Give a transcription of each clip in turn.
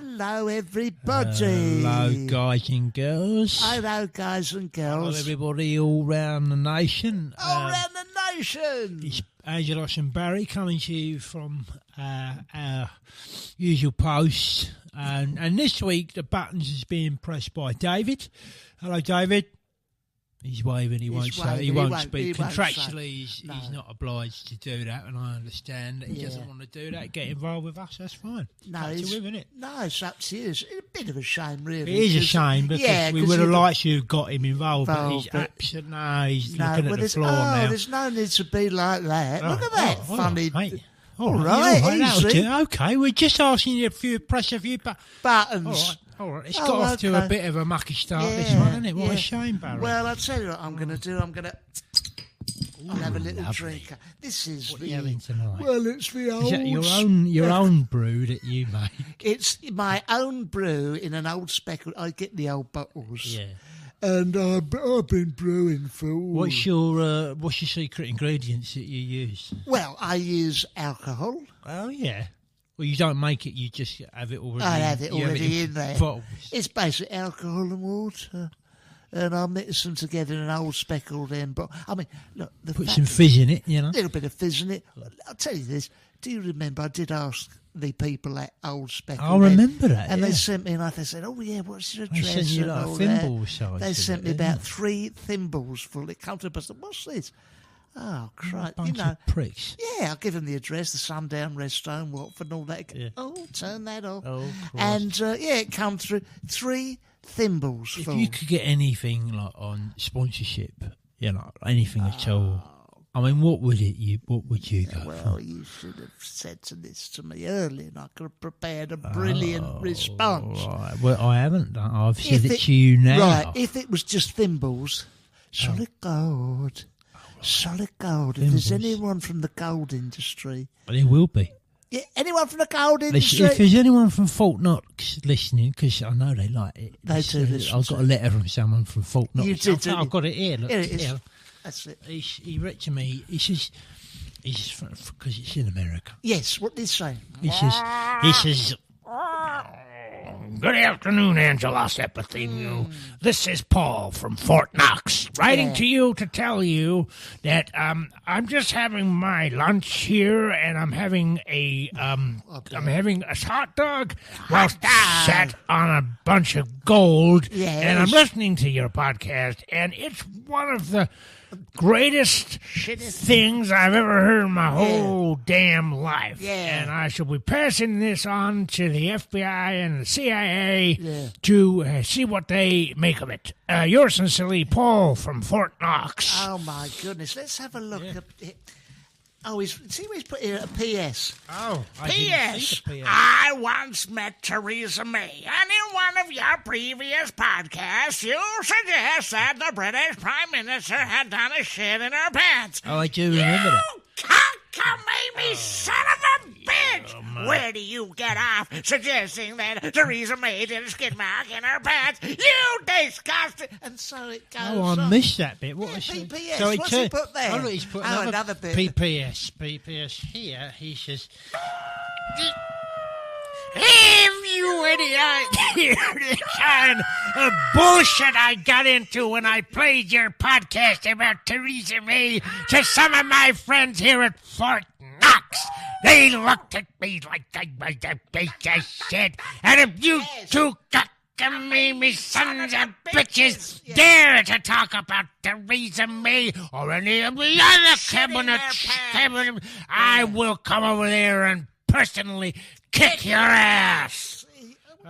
Hello, everybody. Hello, guys and girls. Hello, guys and girls. Hello, everybody all round the nation. All round the nation. It's Angelos and Barry coming to you from our usual post. And this week, the buttons is being pressed by David. Hello, David. He's waving. He won't say. He won't speak. Contractually, he's not obliged to do that, and I understand that he doesn't want to do that. Get involved with us. That's fine. No, up to him, isn't it? No, it's up to you. It's a bit of a shame, really. It is a shame because we would have liked to have got him involved, but he's absolutely he's looking at the floor now. There's no need to be like that. Look at that funny. All right, easy. Okay, we're just asking you to press a few buttons. All right, it's got off to a bit of a mucky start, this one, hasn't it? What a shame, Barry. Well, I'll tell you what I'm going to do. I'll have a little drink. This is what are you having tonight? Well, it's the old... Is that your own brew that you make? It's my own brew in an old speckle. I get the old bottles. Yeah. And I've been brewing for... What's your secret ingredients that you use? Well, I use alcohol. Oh, yeah. Well, you don't make it, you just have it already. I have it already in there. Bottles. It's basically alcohol and water. And I'll mix them together in an old speckled in. But I mean, look, put some fizz in it, you know. A little bit of fizz in it. I'll tell you this. Do you remember? I did ask the people at Old Speckled. I remember that. And they sent me, and they said, "Oh yeah, what's your address?" They sent you like a thimble size. They sent me about 3 thimbles full. It came to us. What's this? Oh, Christ. Bunch of pricks. Yeah, I'll give them the address, the Sundown Restaurant, Watford, and all that. Yeah. Oh, turn that off. Oh, and, it come through 3 thimbles full. If you could get anything like on sponsorship, you know, anything at all, I mean, what would you go Well, you should have said this to me earlier, and I could have prepared a brilliant response. Right. Well, I haven't done. I've said it to you now. Right, if it was just thimbles, solid gold. Solid gold. If there's anyone from the gold industry... Well, there will be. Yeah, anyone from the gold industry... If there's anyone from Fort Knox listening, because I know they like it. They do listen. I've got a letter from someone from Fort Knox. You did, I've got it here. Look, here it is. That's it. He wrote to me. He says, because it's in America. Yes, what did he say? He says, good afternoon, Angelos Epithemiou. This is Paul from Fort Knox, writing to you to tell you that I'm just having my lunch here, and I'm having a hot dog while sat on a bunch of gold, and I'm listening to your podcast, and it's one of the greatest things I've ever heard in my whole damn life. Yeah. And I shall be passing this on to the FBI and the CIA to see what they make of it. Yours sincerely, Paul from Fort Knox. Oh, my goodness. Let's have a look at it. Oh, he's put here a P.S. Oh, P.S. I once met Theresa May, and in one of your previous podcasts, you suggest that the British Prime Minister had done a shit in her pants. Oh, I do remember that. You cockamamie son of a bitch! Oh, where do you get off suggesting that Theresa May did a skid mark in her pants? You disgusting! And so it goes. Oh, I missed that bit. What was PPS. So what's he put there? Oh, look, he's put another bit. PPS. PPS here. He says, have you any idea the kind of bullshit I got into when I played your podcast about Theresa May to some of my friends here at Fort Knox? They looked at me like I was a piece of shit. And if you two cockamamie sons of bitches dare to talk about Theresa May or any of the other cabinet, I will come over there and personally kick your ass.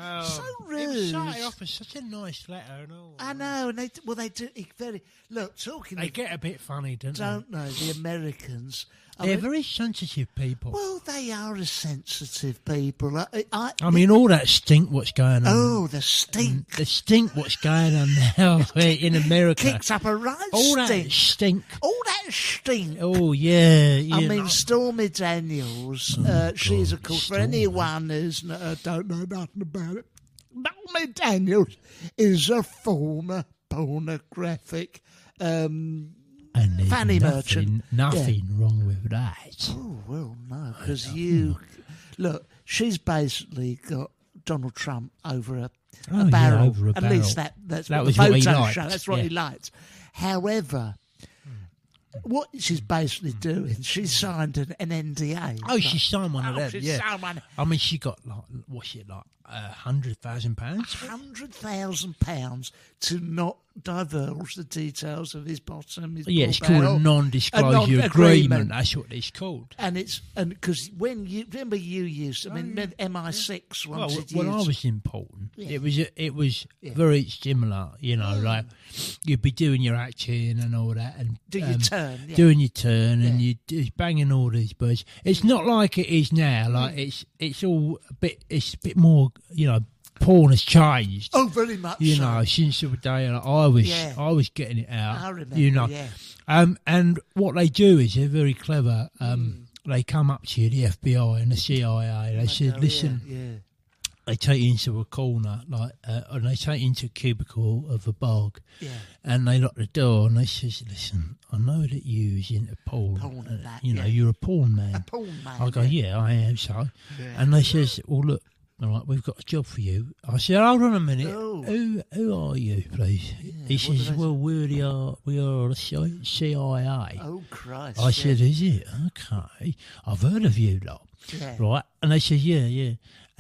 Oh, so rude. It started off as such a nice letter and all. I know. And they do very... Look, talking... They get a bit funny, don't they? The Americans... They're very sensitive people. Well, they are a sensitive people. I mean, all that stink what's going on. Oh, the stink. The stink what's going on now in America. Kicks up a right all stink. That stink. All that stink. Oh, yeah. I mean, Stormy Daniels, she's, of course, for anyone who don't know nothing about it, Stormy Daniels is a former pornographic and fanny merchant. Nothing wrong with that. Oh, well, no, because look, she's basically got Donald Trump over a Oh, barrel. yeah, over a At barrel. least that's That what was the what he photos liked, show. That's what yeah. he liked. However, what she's basically doing, she signed an NDA. Oh, she signed one of them. She Yeah. signed one. I mean, she got like, what's it like, £100,000? £100,000 to not divulge the details of his bottom. His Yeah, it's ball called barrel. a non-disclosure agreement. That's what it's called. And because when you remember you used, I mean, MI6 wanted When I you. was in Portland, Yeah. it was very similar. You know, like you'd be doing your acting and all that, and Do your turn, yeah. doing your turn, and Yeah. you're banging all these birds. It's not like it is now. Like it's all a bit. It's a bit more. You know, porn has changed. Oh, very much. You so. know, since the day like, I was getting it out. I remember. You know, Yeah. and what they do is they're very clever. They come up to you, the FBI and the CIA. They say, "Listen." Yeah. They take you into a corner, like, and they take you into a cubicle of a bog, Yeah. and they lock the door, and they says, "Listen, I know that you is into porn. Porn and that, you know, yeah. you're a porn man." A porn man. I go, "Yeah, I am." So, Yeah. and they says, "Well, look, all right, we've got a job for you." I said, "Hold on a minute. Oh. Who are you, please?" He what says, do they "Well, we are the CIA." Oh, Christ. I said, "Is it? Okay. I've heard of you lot." Yeah. Right? And they said, yeah.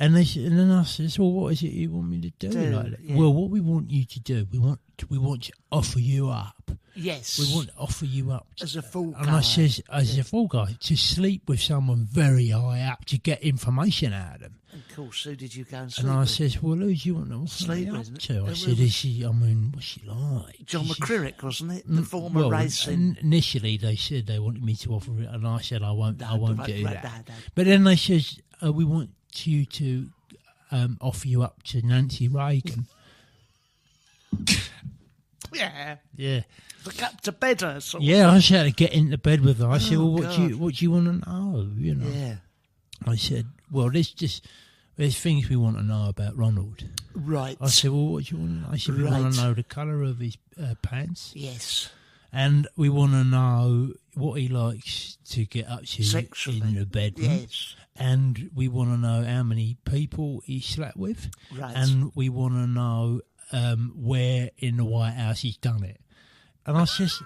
And then I says, well, what is it you want me to do? Like that? yeah. Well, what we want you to do, we want to offer you up. Yes. We want to offer you up. As a full And guy. I says, as a full guy, to sleep with someone very high up to get information out of them. Of course, who did you go and sleep And I with? says, well, who do you want to offer Sleep me with? up to? I Well, said, is she, I mean, what's she like? John She says, McCririck, wasn't it? The former racing. Initially, they said they wanted me to offer it, and I said I won't do right, that. no. But then they says we want you to offer you up to Nancy Reagan. Yeah. Yeah, Up to bed her, sort of. yeah. I said to get into bed with her. I said, Oh, well, God. what do you want to know? You know. Yeah. I said, well, there's things we want to know about Ronald. Right. I said, well, what do you want to know? I said, we want to know the colour of his pants. Yes. And we want to know what he likes to get up to Sexually. in the bedroom. Yes. And we want to know how many people he slept with. Right. And we want to know where in the White House he's done it. And I says,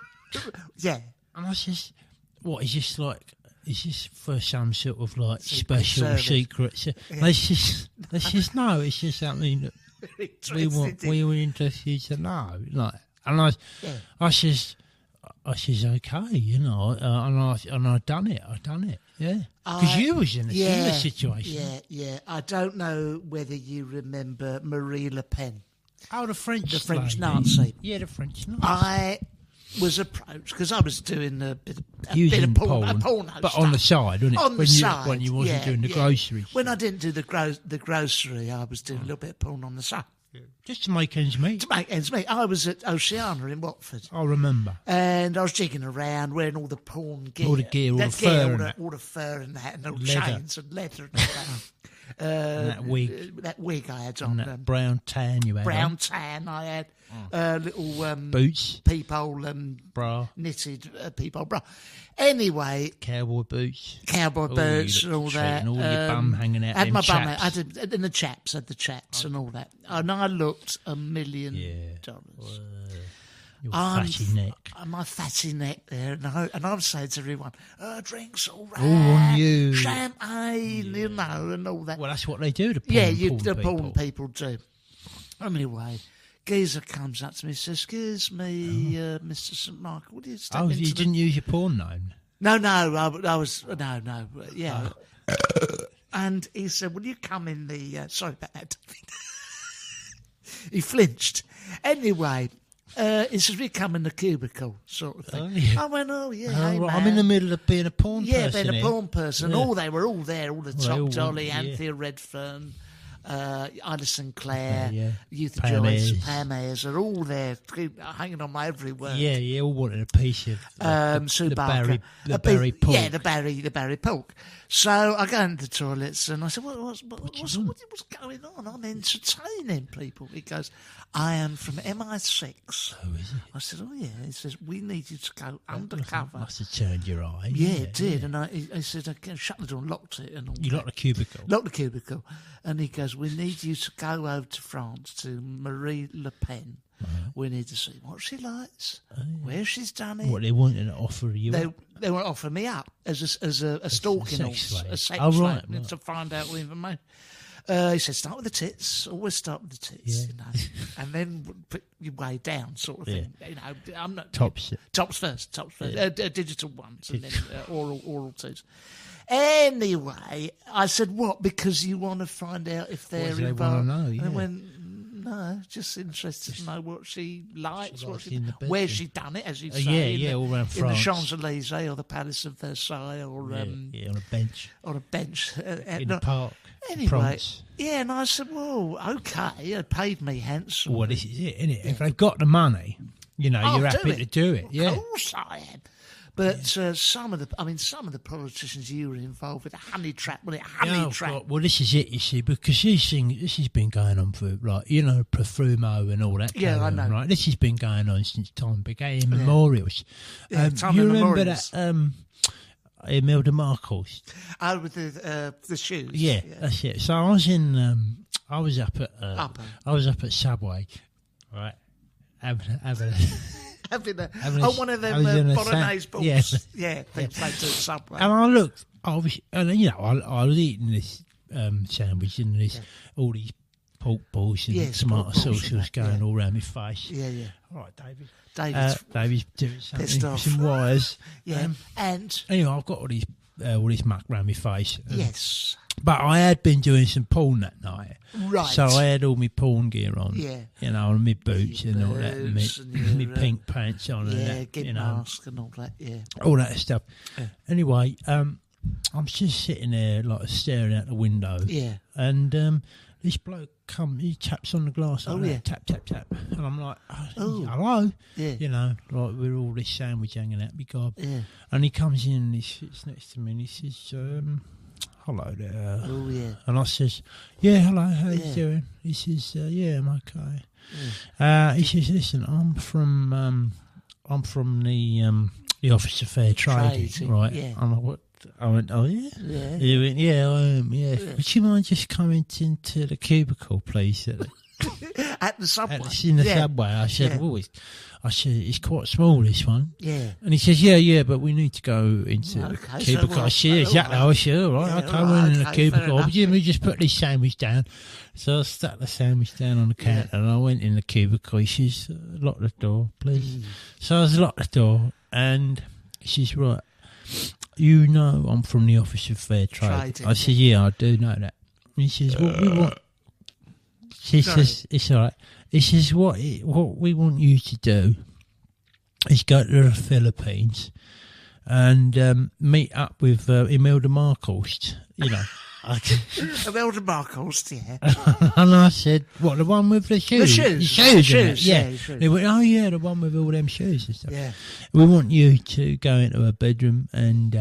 Yeah. what, is this for some sort of like Secret special service. secret? They says, no, it's just something that we were interested to know. Like, and I says, okay, you know, and I done it, yeah. Because you was in a similar situation. Yeah. I don't know whether you remember Marie Le Pen. Oh, the French lady. Nazi. Yeah, the French Nazi. I was approached because I was doing a bit Using of porno but stuff. on the side, wasn't it? On the side, when you wasn't yeah, doing the yeah. groceries. When I didn't do the grocery, I was doing a little bit of porn on the side. Just to make ends meet. To make ends meet. I was at Oceana in Watford. I remember. And I was jigging around wearing all the porn gear. All the gear, all That the fur and that. all the fur and that, and all Leather. chains and leather and that. And that wig. That wig I had on. And that brown tan you had brown on. tan I had. Little Boots. peephole Bra. knitted peephole bra. Anyway, Cowboy boots. cowboy Oh, boots you and all look that. treating all your bum hanging out Had them my bum chaps. out. I did, and the chaps had the chaps and all that. And I looked $1 million. Your fatty neck. My fatty neck there, and I'm saying to everyone, drinks all right. All on you. Champagne, you know, and all that. Well, that's what they do, the porn people do. Anyway, geezer comes up to me and says, excuse me, Mr. St. Michael, would you step Oh, into you didn't use your porn name? No, I was, yeah. And he said, will you come in the, sorry about that, David. He flinched. Anyway, he says, will you come in the cubicle, sort of thing. Oh, yeah. I went, oh, yeah, Oh, hey, right, man. I'm in the middle of being a porn person. Yeah, being a here. porn person. Yeah. They were all there, all the Well, top all dolly, want- yeah. Anthea Redfern, Ida Sinclair, Yeah. Youth Pam Joyce, Ayres. Pam Ayres, are all there, hanging on my every word. Yeah, all wanted a piece of Sue the Barker. Barry pork. Yeah, the Barry pork. So I go into the toilets and I said, what's going on? I'm entertaining people. He goes, I am from MI6. Oh, is it? I said, oh, yeah. He says, we need you to go undercover. Must have turned your eye. Yeah, it did. And he said, I shut the door and locked it. And all You that. locked the cubicle. Locked the cubicle. And he goes, goes, we need you to go over to France to Marie Le Pen. We need to see what she likes, where she's done it. What they wanted to offer you? They want to offer me up as a stalking sex horse, slave. a sex Oh, slave, right. to find out all the information. He said, start with the tits. Always start with the tits, and then put your way down, sort of thing. I'm not Tops first, digital ones, and then oral twos. Anyway, I said, what? Because you want to find out if they're What do they involved. wanna know, And yeah. I went, no, just interested to know what she likes, in the where bedroom. she done it, as you say. all around in the France. Champs-Elysees or the Palace of Versailles or on a bench on a bench in the park. Anyway, France. yeah, and I said, well, okay, they paid me handsomely. Well, this is it, isn't it? If they've got the money, you're I'll happy do to it. do it. Yeah. Of course I am. But some of the politicians you were involved with, a honey trap, wasn't it? Honey trap. God. Well, this is it, you see, because this has been going on for, like, Profumo and all that. Yeah, I know. Right? This has been going on since time began, immemorials. Yeah, time you remember immemorials. that Imelda Marcos? Oh, with the shoes. Yeah, that's it. So I was up at Subway, right? Having Having one of them I was in a bolognese balls. yeah. Yeah, things they do at Subway. And I looked, I was eating this sandwich and all these pork balls and Yes, tomato pork balls sauce and was that, going yeah. all around my face. Yeah, yeah. All right, David. David's doing pissed something, off. some wires. Yeah, and Anyway, I've got all this muck around my face. yes, But I had been doing some porn that night. right. So I had all my porn gear on. Yeah. And my boots and all that. And boots and my your, pink pants on and yeah, that. get mask and all that. Yeah, All that stuff. Yeah. Anyway, I'm just sitting there like staring out the window. yeah. And this bloke he taps on the glass like Oh, that, yeah. tap, tap, tap. And I'm like, Oh. hello? Yeah. Like with all this sandwich hanging out my gob. Yeah. And he comes in and he sits next to me and he says, hello there. Oh yeah. And I says, yeah, hello, how Yeah. you doing? He says, yeah, I'm okay. He says, listen, I'm from the Office of Fair Trading, Trading, right? yeah. I went, oh yeah? Yeah. He went, yeah, I am, yeah. Would you mind just coming into the cubicle, please? At the Subway. In the yeah. Subway. I said, Yeah. well, it's quite small, this one. Yeah. And he says, yeah, but we need to go into the Okay, so cubicle. what- I said, exactly. I said, all right, Yeah, okay, all we're right, in the okay, cubicle. fair enough. Let me just put this sandwich down. So I stuck the sandwich down on the counter and I went in the cubicle. He says, lock the door, please. So I was locked the door and he says, right, I'm from the Office of Fair Trade. Trading, I said, yeah, I do know that. He says, well, we want... She says, it's all right. He says, what we want you to do is go to the Philippines and meet up with Imelda Marcos, Imelda Marcos, yeah. And I said, what, the one with the shoes? shoes. The shoes, Shoes, yeah. yeah, shoes. They went, oh, yeah, the one with all them shoes and stuff. Yeah. We want you to go into her bedroom and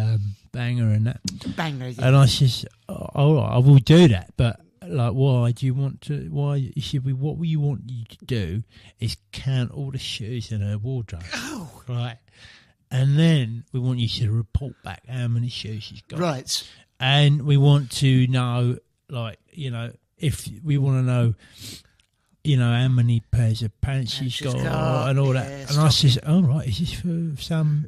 bang her and that. Banger, yeah. And I says, all right, I will do that, but like, why do you want to? Why? He said, what we want you to do is count all the shoes in her wardrobe, right? And then we want you to report back how many shoes she's got, Right. and we want to know, if we want to know, how many pairs of pants she's got and all that. yeah, And I says, all right, is this for some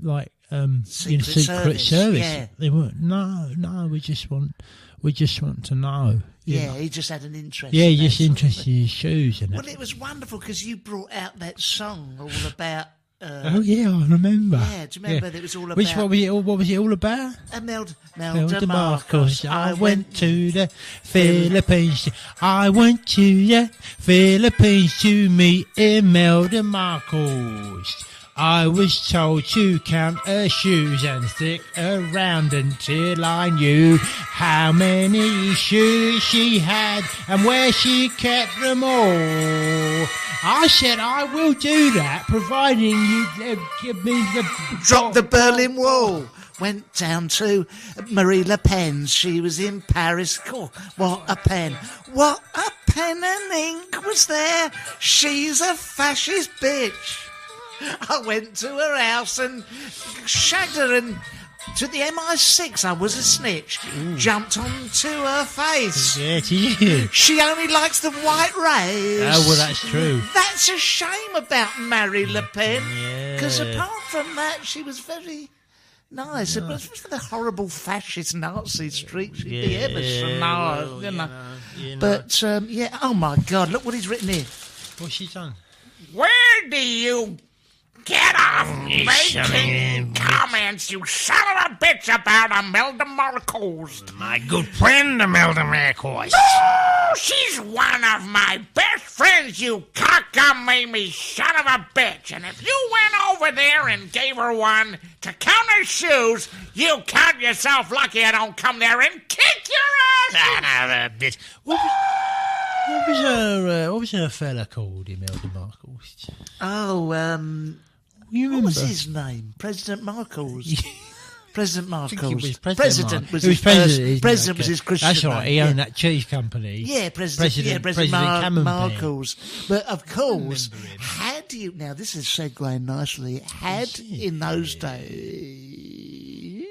Secret secret service, service? yeah. They went, no, we just want to know. Yeah, he just had an interest. Yeah, in just that sort of interested thing. in his shoes and Well, that. it was wonderful because you brought out that song all about. Oh yeah, I remember. Yeah, do you remember that it was all about? What was it all about? Imelda Marcos. I went to the Philippines. I went to the Philippines to meet Imelda Marcos. I was told to count her shoes and stick around until I knew how many shoes she had and where she kept them all. I said I will do that, providing you give me the... Drop the Berlin Wall. Went down to Marie Le Pen's. She was in Paris. Oh, what a pen. What a pen and ink was there. She's a fascist bitch. I went to her house and shagged her and to the MI6. I was a snitch. Jumped onto her face. Yeah, she did. She only likes the white race. Oh, well, that's true. That's a shame about Marie Le Pen. Yeah. Because apart from that, she was very nice. It was for the horrible fascist Nazi streak. She'd be ever so nice, you know. But, yeah, oh my God, look what he's written here. What's she done? Where do you get off making comments, you son of a bitch, about Imelda Marcos? My good friend, Imelda Marcos. Oh, she's one of my best friends, you cockamamie son of a bitch. And if you went over there and gave her one to count her shoes, you count yourself lucky I don't come there and kick your ass. Son of a bitch. What was her fella called, Imelda Marcos? Oh, You remember? what was his name? President Marcos. President Marcos. I think it was President was It his president. President was his Christian That's right. He name. owned that cheese company. Yeah, President Camembert. Marcos. But of course, remember him. had you now this is segueing nicely. Had in those days,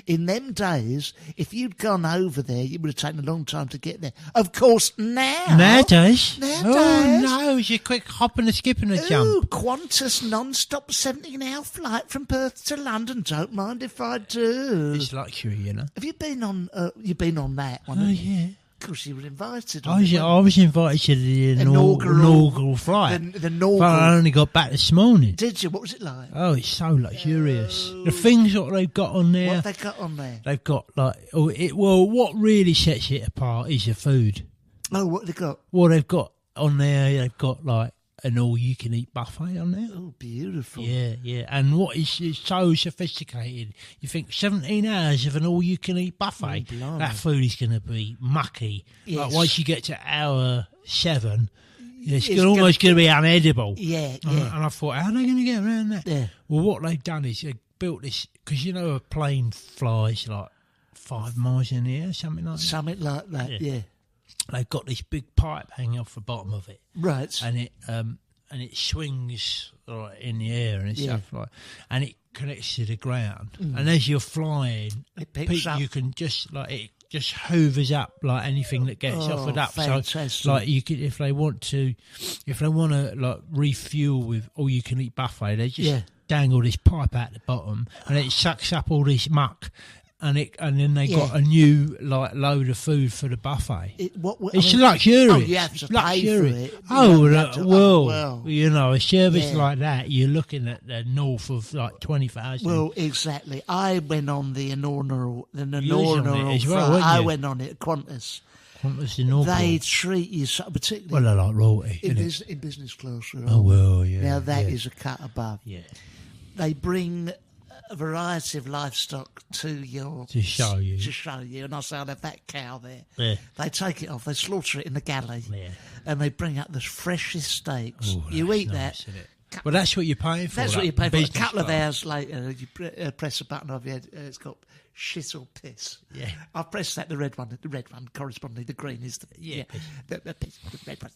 in them days, if you'd gone over there, it would have taken a long time to get there. Of course, Nowadays? Nowadays. Oh, no. It's a quick hop and a skip and a Ooh, jump. Qantas non-stop 17-hour flight from Perth to London. Don't mind if I do. It's luxury, you know. Have you been on? You've been on that one? Oh, haven't you? yeah. Of course, you were invited. I was invited to the inaugural flight. The inaugural. But I only got back this morning. Did you? What was it like? Oh, it's so luxurious. The things that they've got on there. What have they got on there? They've got what really sets it apart is the food. Oh, what have they got? What they've got on there, they've got like an all-you-can-eat buffet on there. Oh, beautiful. Yeah. And what is so sophisticated? You think 17 hours of an all-you-can-eat buffet, blimey. that food is going to be mucky. Yes. Like once you get to hour 7, it's It's almost going to be unedible. Yeah. And I thought, how are they going to get around that? Yeah. Well, what they've done is they built this, because you know a plane flies like 5 miles in the air, something like that. Something like that, yeah. They've got this big pipe hanging off the bottom of it. Right. And it swings like in the air and stuff like, and it connects to the ground. And as you're flying, It picks up. you can just like it just hoovers up like anything that gets offered up. Fantastic. So like you could, if they want to like refuel with all you can eat buffet, they just dangle this pipe out the bottom and it sucks up all this muck. And then they got a new like load of food for the buffet. It's luxurious. Oh, you have to pay for it. Well, you know, a service like that, you're looking at the north of like 20,000. Well, exactly. I went on the inaugural on it as well, flight. weren't I you? went on it at Qantas. Qantas inaugural. They treat you so, particularly Well, they're like royalty, in, isn't it? in business class. Oh, well, yeah. Now that yeah. is a cut above. Yeah. They bring a variety of livestock to show you. To show you, and I say, I'll have that cow there. Yeah. They take it off, they slaughter it in the galley, Yeah. and they bring up the freshest steaks. Oh, You that's eat nice, that. isn't it? Well, that's what you're paying for. That's that what you pay for. A business couple of class. hours later, you press a button of it. It's got shit or piss. Yeah. I've pressed that. The red one correspondingly. The green is the piss. the piss. The red one.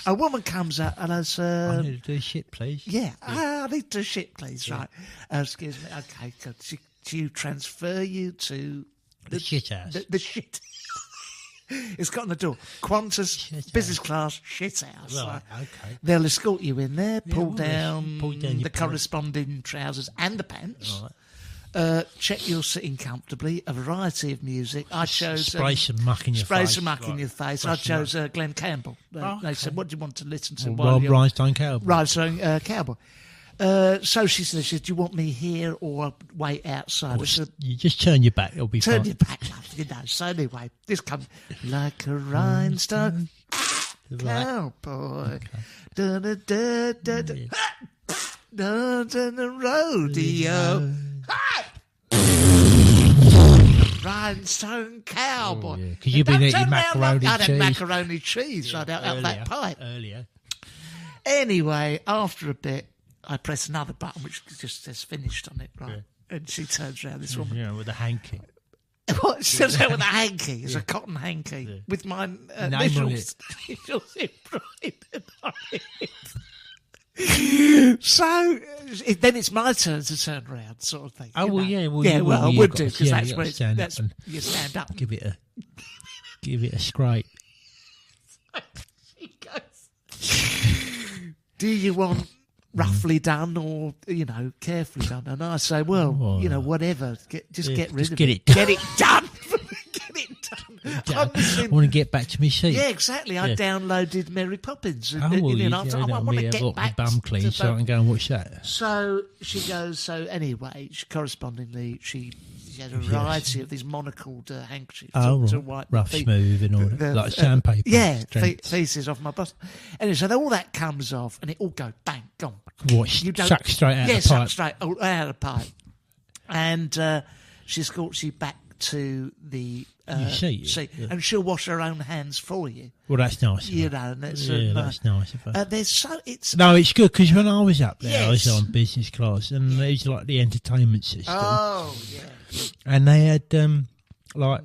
A woman comes up and I I says, need to do shit, please. "Yeah, I need to shit, please." Right? Excuse me. Okay. Do you transfer you to The shit house. the shit? It's got on the door. Qantas Shit business class shit house. Right, okay. They'll escort you in there, pull well, down pull down your the pants. corresponding trousers and the pants. Right. Check you're sitting comfortably. A variety of music. I chose Spray some muck in your face. spray some muck in Right. your face. I Freshen chose Glenn Campbell. They said, "What do you want to listen to?" Well, while Rob you're-" Rhinestone Cowboy. Rhinestone Cowboy. So she said, "Do you want me here or wait outside?" I said, You just turn your back, it'll be "Turn fine. your back, love." You know. So anyway, this comes like a rhinestone cowboy. Da da da da da. Down to the rodeo. Rhinestone cowboy. yeah. 'Cause you've been Don't eating turn round macaroni like- I'd cheese. had macaroni cheese right out that pipe. Earlier. Anyway, after a bit, I press another button which just says finished on it, right? And she turns around, this woman. Yeah, with a hanky. What? She turns around with a hanky. It's a cotton hanky with my Name on initials embroidered on it. So then it's my turn to turn around, sort of thing. Oh, you well, know. yeah. Well, yeah, you, well, I you would got- do, because yeah, that's you where gotta it's, stand that's, up and you stand up. give it a scrape. She goes, do you want roughly done or, carefully done? And I say, well, whatever. Get rid of get it. it done. Get it done. Get it done. I'm I listening- want to get back to my seat. Yeah, exactly. I Yeah. downloaded Mary Poppins. And, Oh, well, I was like, I want to get back bum clean to so I can go and watch that. So she goes, anyway, correspondingly, she had a variety of these monocled handkerchiefs to wipe rough, the- smooth and all that. Like sandpaper. Yeah, strength. feces off my bus. Anyway, so all that comes off and it all goes bang, gone. What, You don't- suck straight out yeah, of the pipe? suck straight out of the pipe. And she escorts you back to the seat, yeah. and she'll wash her own hands for you. Well, that's nice. You know, and it's that's nice of her. it's No, it's good because when I was up there, I was Yes. on business class, and it was like the entertainment system, yeah, and they had like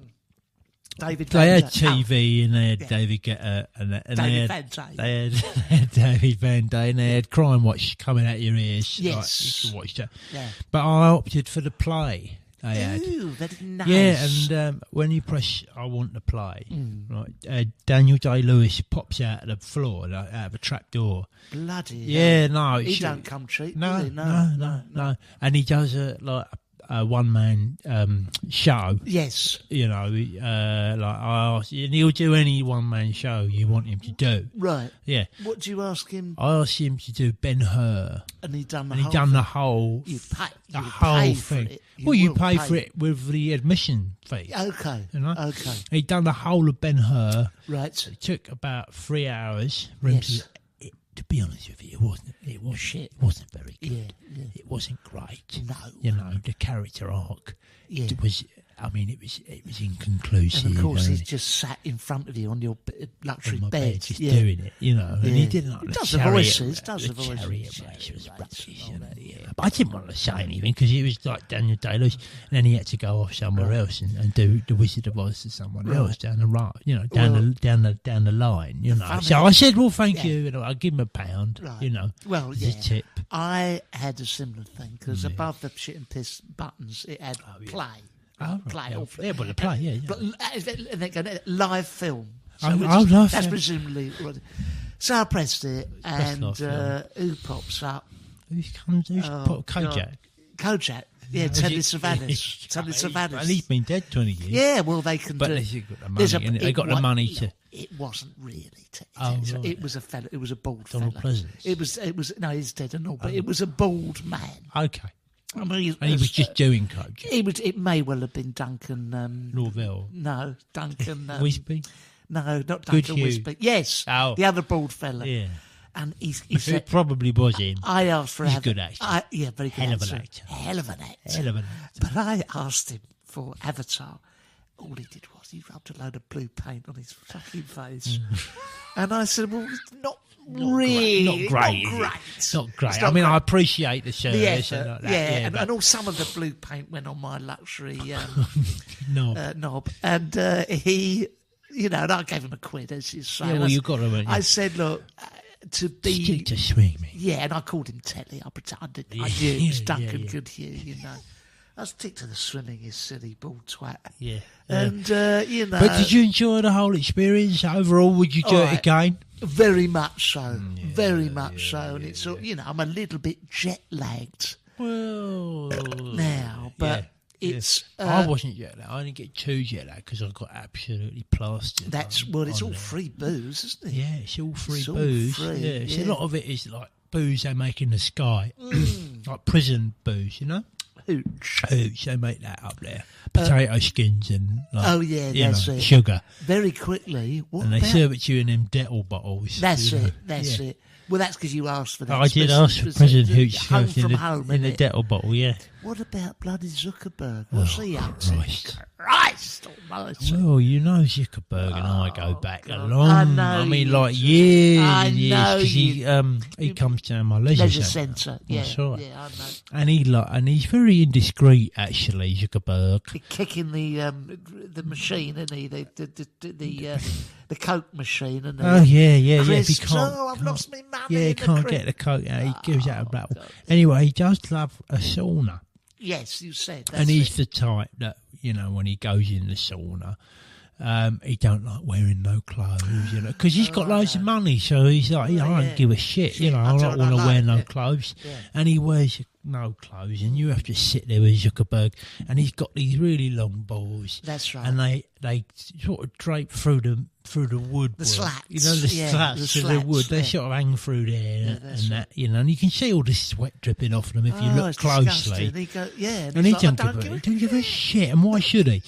David. they had Van Zandt. TV, and they had Yeah. David Guetta, and David they Van Zandt. had David Van Day, and they had Crime Watch coming out your ears. Yes. like, you could watch that. Yeah. But I opted for the play they had. Ooh, that's nice. Yeah, and when you press "I want to play," Mm. right, Daniel Day-Lewis pops out of the floor, like, out of a trap door. Bloody Yeah, hell. no, He it's- don't come cheap. No, does he? no. And he does a one-man show. Yes. Like I asked, and he'll do any one-man show you want him to do. Right. Yeah, What do you ask him? I asked him to do Ben-Hur, And he done the and whole he done thing. the whole You pay. the You whole pay thing. For it. Well, you will pay for it with the admission fee. Okay. You know? Okay. He done the whole of Ben-Hur. Right. It took about 3 hours. For him Yes. to be honest with you, it was shit. It wasn't very good. Yeah. It wasn't great. No. You know, the character arc. Yeah. It was. I mean, it was inconclusive. And of course, and he's just sat in front of you on your luxury on my bed. bed, just yeah. doing it, you know. And he Yeah. didn't like He the does the chariot. voices, does the chariot voices. race was Chariot rubbish, race and you know, all that, yeah. But I didn't want to say anything because it was like Daniel Day-Lewis, and then he had to go off somewhere else and do the Wizard of Oz to someone else down the right, you know, down the line, you know. funny- So I said, well, thank Yeah. you, and I'll give him £1, Right. you know, Well, as yeah. a tip. I had a similar thing because above the shit and piss buttons, it had play. Oh, right. Play. Yeah, or- yeah, well, the play, yeah. But and they go live film. Oh, which- live that's film. presumably what. So I pressed it, and live film. who pops up? Who's put Kojak? God. Kojak. Yeah, Was Telly it- Savanas. Telly And Savanas. he's been dead 20 years. Yeah, well, they can But do. they've got the money, There's innit? They got the money to- It wasn't really. Oh, right. It was a fella. It was a bald Donald fella. Pleasance? It was. No, he's dead and all. But it was a bald man. Okay. I mean, And he was just doing Kojak. It may well have been Duncan. Norville. No, Duncan. Wisby? No, not Duncan Hugh. Wisby. Yes, Oh. the other bald fella. Yeah. And he It said, probably was him. I asked for He's a good actor. Yeah, very good Hell of an actor. actor. Hell of an actor. Hell of an actor. But I asked him for Avatar. All he did was he rubbed a load of blue paint on his fucking face. And I said, well, it's not really. Not great. Not is it? great. It's not great. It's I not mean, great. I appreciate the service The and effort, like that. yeah, but and all some of the blue paint went on my luxury no. knob, and he, and I gave him a quid, as you say. Yeah, And well, I you s- got to, haven't you? I said, look, to be, Stick to swing me. yeah, and I called him Telly. I pretended I Yeah, knew it was yeah, Duncan yeah. Goodhue, I stick to the swimming, you silly bald twat. Yeah. And But did you enjoy the whole experience overall? Would you do All it right. again? very much so, very much so, and it's I'm a little bit jet lagged Well, now, but it's I wasn't jet lagged. I didn't get too jet lagged because I got absolutely plastered. that's on- well, it's on all there. free booze, isn't it? Yeah, it's all free It's all booze. free, yeah, so yeah. a lot of it is like booze they make in the sky, like prison booze, you know. Hooch. Hooch, they make that up there. Potato skins and like, Oh, yeah, you that's know, it. sugar, Very quickly, what and they about- serve it to you in them Dettol bottles. That's you know. it. That's Yeah. it. Well, that's because you asked for that. I did Especially ask for because prison the hooch home served in from the, home, in the innit? Dettol bottle. Yeah. What about bloody Zuckerberg? What's he up to? Christ. Christ almighty. Well, you know Zuckerberg and I go back a God. long. I know you like do. years I and years. know 'Cause he comes down my leisure centre. Yeah, That's right. yeah, I know. And he's very indiscreet, actually, Zuckerberg. He's kicking the machine, isn't he? The Coke machine, and Oh yeah. If he Crisps. can't, I've lost my money. yeah, he in the can't crisp. get the coke out. He gives out a rattle. Anyway, he does love a sauna, Yes, you said. That's and he's the type that when he goes in the sauna. He don't like wearing no clothes, because he's got loads of money. So he's like, I don't give a shit, I don't want to wear no clothes. Yeah. And he wears no clothes, and you have to sit there with Zuckerberg, and he's got these really long balls. That's right. And they sort of drape through the wood. The slats. The slats of the wood. They sort of hang through there and that, and you can see all the sweat dripping off them if you look closely. And he don't give a shit, and why should he?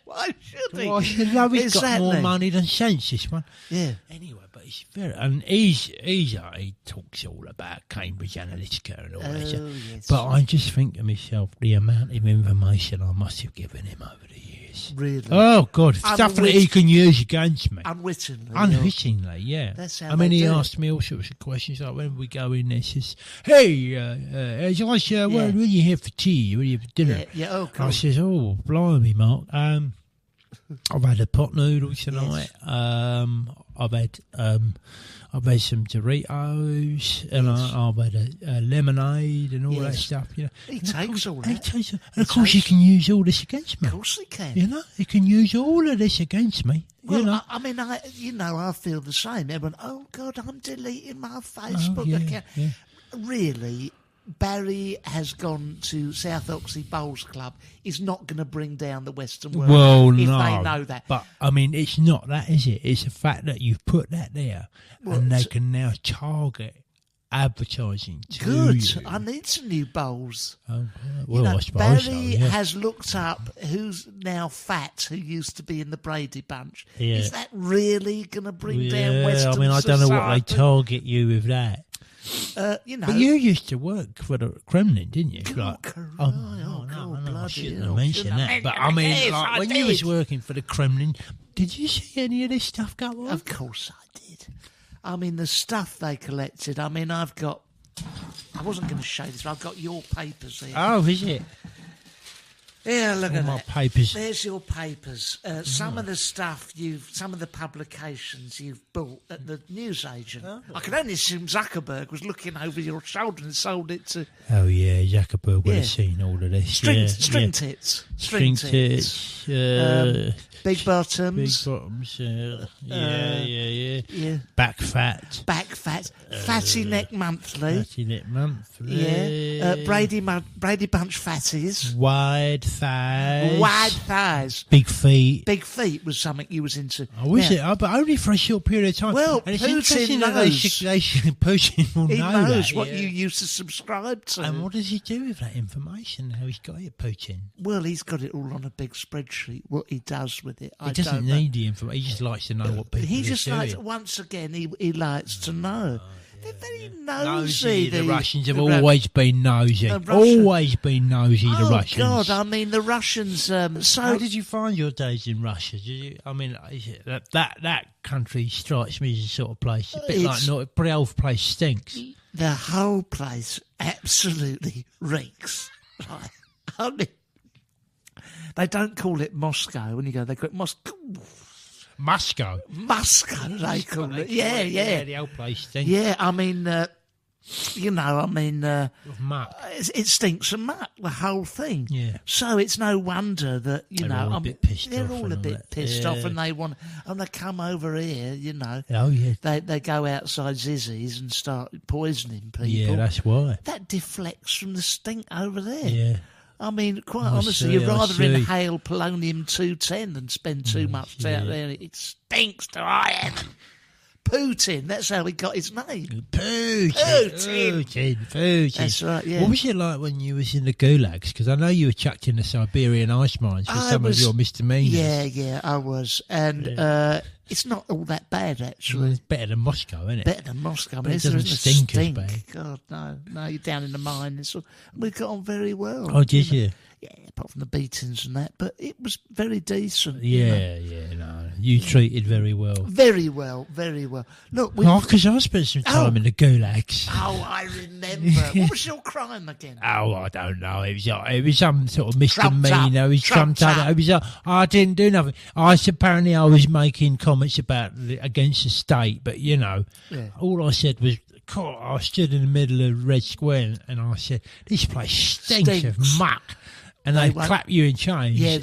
Why should he? Well, he's got more money than sense, this one. Yeah. Anyway, but he talks all about Cambridge Analytica and all that. Yes. But I just think to myself, the amount of information I must have given him over the years. Really? Oh God, stuff that he can use against me. Unwittingly. Yeah. That's how he do asked me all sorts of questions. Like when we go in there, he says, "Hey, Angelos, what are you here for tea? What are you for dinner?" Yeah. Oh, cool. I says, "Oh, blimey, Mark. I've had a pot noodle tonight. Yes. I've had some Doritos, and I've had a lemonade and all that stuff. He takes all that. And of course, he can use all this against me. Of course he can. He can use all of this against me. Well, I feel the same. Everyone, oh God, I'm deleting my Facebook account. Yeah. Really, Barry has gone to South Oxley Bowls Club. Is not going to bring down the Western world. Well, if no, they know that. But it's not that, is it? It's the fact that you've put that there, and they can now target advertising to Good. you. I need some new bowls. Oh, well, I suppose Barry so, has looked up who's now fat, who used to be in the Brady Bunch. Yeah. Is that really going to bring down Western society? I don't know what they target you with that. But you used to work for the Kremlin, didn't you? No, I shouldn't have mentioned that. But when you was working for the Kremlin, did you see any of this stuff go on? Of course I did. The stuff they collected. I've got. I wasn't going to show this, but I've got your papers here. Oh, is it? Yeah, look at my that. Papers. There's your papers. Some of the stuff some of the publications you've bought at the newsagent. Oh. I can only assume Zuckerberg was looking over your shoulder and sold it to. Oh yeah, Zuckerberg would have seen all of this. String tits. Big bottoms. Yeah. Back fat. Fatty Neck Monthly. Yeah. Brady Bunch Fatties. Wide thighs. Big feet. Big feet was something you was into. Oh, was it? But only for a short period of time. Well, and it's Putin knows. Putin will know knows that, what you used to subscribe to. And what does he do with that information? How he's got it, Putin? Well, he's got it all on a big spreadsheet. What he does with it, he doesn't need the information. He just likes to know what people he just are likes. doing. Once again, he likes to know. They're very nosy. The Russians have always been nosy. Always been nosy, the Russians. Oh, God, the Russians... so how did you find your days in Russia? That country strikes me as a sort of place, a bit like the whole place stinks. The whole place absolutely reeks. They don't call it Moscow. When you go, they call it Moscow. Moscow, they call it. Yeah. The old place stinks. Yeah, muck. It stinks of muck, the whole thing. Yeah. So it's no wonder that they're all a bit pissed off, and they want to come over here. Oh yeah. They go outside Zizzy's and start poisoning people. Yeah, that's why. That deflects from the stink over there. Yeah. Quite honestly, you'd rather inhale polonium-210 than spend too much out there. It stinks to high heaven. Putin. That's how he got his name. Putin. That's right, yeah. What was it like when you was in the gulags? Because I know you were chucked in the Siberian ice mines for some of your misdemeanors. Yeah, I was. And it's not all that bad, actually. Well, it's better than Moscow, isn't it? Better than Moscow. But it doesn't stink as bad. God, no, you're down in the mine. We got on very well. Oh, did you? Yeah, apart from the beatings and that, but it was very decent. Yeah, you treated very well. Very well. Look, because I spent some time in the gulags. Oh, I remember. What was your crime again? Oh, I don't know. It was some sort of misdemeanor. I didn't do nothing. Apparently I was making comments against the state, but all I said was, I stood in the middle of Red Square and I said, "This place stinks of muck." And they clap you in chains, they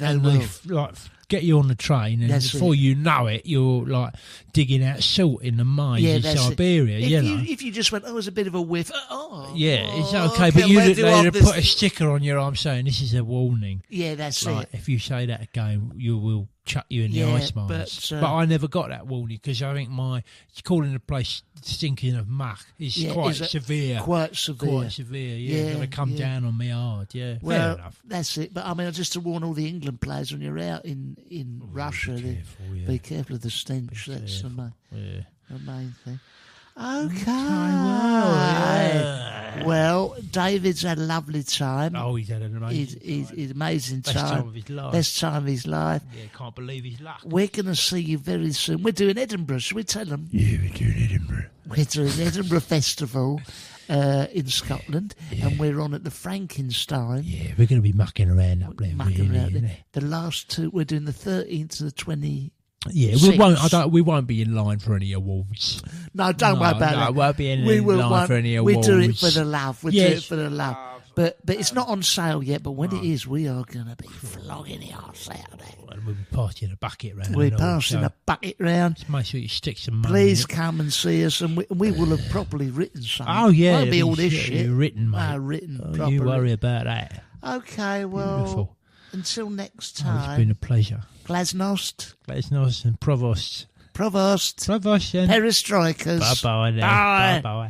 get you on the train, and before you know it, you're like digging out salt in the mines in Siberia. If you just went, it's a bit of a whiff. It's okay, but they'd put a sticker on your arm saying this is a warning. Yeah, that's it. If you say that again, you will chuck you in the ice mines. But I never got that warning because I think calling the place stinking of muck is quite severe. Quite severe. Yeah, going to come down on me hard. Yeah, well, fair enough. That's it. But I mean, just to warn all the England players when you're out in Russia, be careful of the stench. That's the main thing. Okay. Well, David's had a lovely time. Oh, he's had an amazing time. He's amazing time. Best time of his life. Best time of his life. Yeah, can't believe his luck. We're going to see you very soon. We're doing Edinburgh. Shall we tell them? Yeah, we're doing Edinburgh. We're doing Edinburgh Festival in Scotland, and we're on at the Frankenstein. Yeah, we're going to be mucking around up there. The last two, we're doing the 13th to the 20th. Yeah, we won't be in line for any awards. No, don't worry about it. We won't be in line for any awards. We do it for the love. We do it for the love. But it's not on sale yet. But when it is, we are going to be flogging the arse out there. We'll be passing a bucket round. We're passing a bucket round. Just make sure you stick some money. Please come and see us, and we will have properly written something. Oh yeah, won't be all this shit. Written, mate. Written. Don't you worry about that. Okay, well. Beautiful. Until next time. It's been a pleasure. Glasnost and Provost. Provost. And Perestroikas. Bye-bye. Bye. Bye-bye.